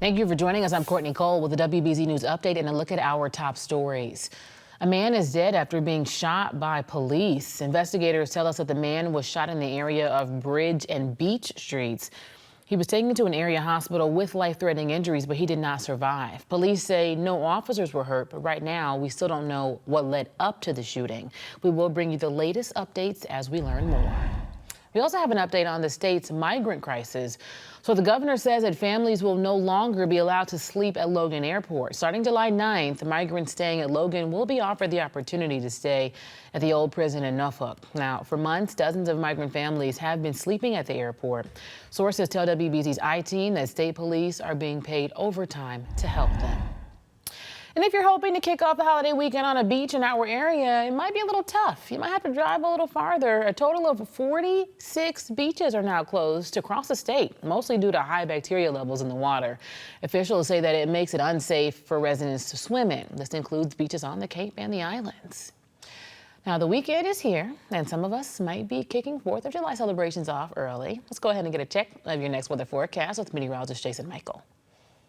Thank you for joining us. I'm Courtney Cole with the WBZ News Update and a look at our top stories. A man is dead after being shot by police. Investigators tell us that the man was shot in the area of Bridge and Beach Streets. He was taken to an area hospital with life-threatening injuries, but he did not survive. Police say no officers were hurt, but right now we still don't know what led up to the shooting. We will bring you the latest updates as we learn more. We also have an update on the state's migrant crisis. So the governor says that families will no longer be allowed to sleep at Logan Airport. Starting July 9th, migrants staying at Logan will be offered the opportunity to stay at the old prison in Norfolk. Now, for months, dozens of migrant families have been sleeping at the airport. Sources tell WBZ's I-Team that state police are being paid overtime to help them. And if you're hoping to kick off the holiday weekend on a beach in our area, it might be a little tough. You might have to drive a little farther. A total of 46 beaches are now closed across the state, mostly due to high bacteria levels in the water. Officials say that it makes it unsafe for residents to swim in. This includes beaches on the Cape and the islands. Now, the weekend is here, and some of us might be kicking 4th of July celebrations off early. Let's go ahead and get a check of your next weather forecast with meteorologist Jason Mikell.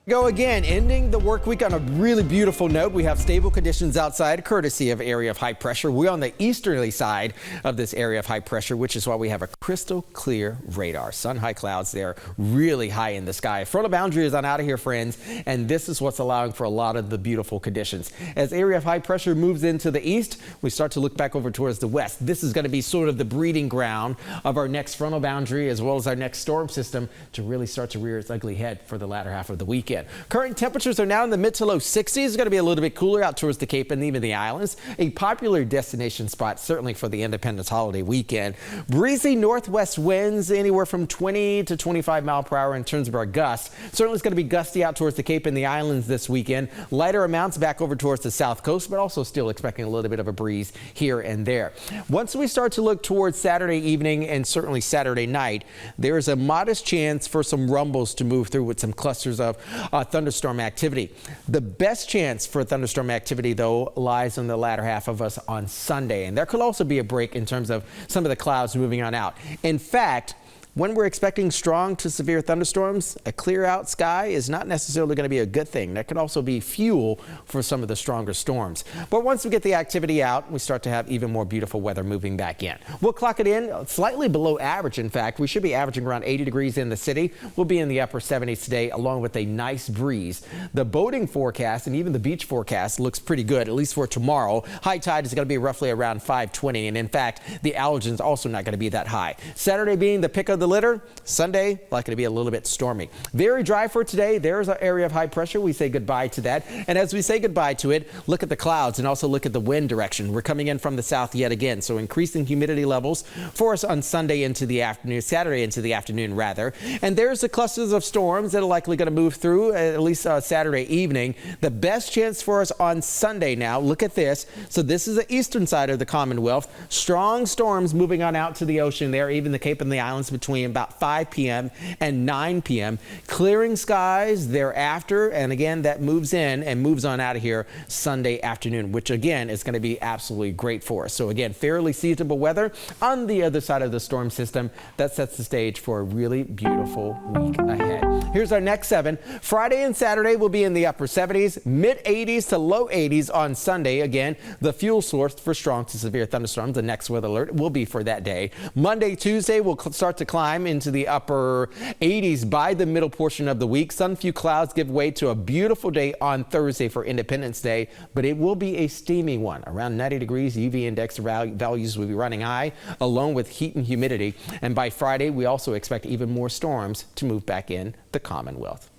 Go again, ending the work week on a really beautiful note. We have stable conditions outside, courtesy of area of high pressure. We're on the easterly side of this area of high pressure, which is why we have a crystal clear radar. Sun high clouds there, really high in the sky. Frontal boundary is on out of here, friends, and this is what's allowing for a lot of the beautiful conditions. As area of high pressure moves into the east, we start to look back over towards the west. This is going to be sort of the breeding ground of our next frontal boundary as well as our next storm system to really start to rear its ugly head for the latter half of the weekend. Current temperatures are now in the mid to low 60s. It's going to be a little bit cooler out towards the Cape and even the islands. A popular destination spot, certainly for the Independence holiday weekend. Breezy northwest winds anywhere from 20 to 25 mile per hour in terms of our gusts. Certainly it's going to be gusty out towards the Cape and the islands this weekend. Lighter amounts back over towards the south coast, but also still expecting a little bit of a breeze here and there. Once we start to look towards Saturday evening and certainly Saturday night, there is a modest chance for some rumbles to move through with some clusters of thunderstorm activity. The best chance for thunderstorm activity, though, lies in the latter half of us on Sunday. And there could also be a break in terms of some of the clouds moving on out. In fact, when we're expecting strong to severe thunderstorms, a clear out sky is not necessarily going to be a good thing. That could also be fuel for some of the stronger storms. But once we get the activity out, we start to have even more beautiful weather moving back in. We'll clock it in slightly below average. In fact, we should be averaging around 80 degrees in the city. We'll be in the upper 70s today, along with a nice breeze. The boating forecast and even the beach forecast looks pretty good, at least for tomorrow. High tide is going to be roughly around 520. And in fact, the allergen's also not going to be that high. Saturday being the pick of the litter, Sunday likely to be a little bit stormy. Very dry for today. There's our area of high pressure. We say goodbye to that. And as we say goodbye to it, look at the clouds and also look at the wind direction. We're coming in from the south yet again. So increasing humidity levels for us on Sunday into the afternoon, Saturday into the afternoon rather. And there's the clusters of storms that are likely going to move through at least Saturday evening. The best chance for us on Sunday now, look at this. So this is the eastern side of the Commonwealth. Strong storms moving on out to the ocean there, even the Cape and the islands between about 5 p.m. and 9 p.m. Clearing skies thereafter, and again that moves in and moves on out of here Sunday afternoon, which again is going to be absolutely great for us. So again, fairly seasonable weather on the other side of the storm system. That sets the stage for a really beautiful week ahead. Here's our next 7. Friday and Saturday will be in the upper 70s, mid 80s to low 80s on Sunday. Again, the fuel source for strong to severe thunderstorms. The next weather alert will be for that day. Monday, Tuesday will start to climb into the upper 80s by the middle portion of the week. Sun few clouds give way to a beautiful day on Thursday for Independence Day, but it will be a steamy one. Around 90 degrees, UV index values will be running high, along with heat and humidity. And by Friday, we also expect even more storms to move back in the Commonwealth.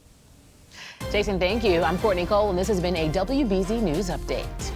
Jason, thank you. I'm Courtney Cole, and this has been a WBZ News Update.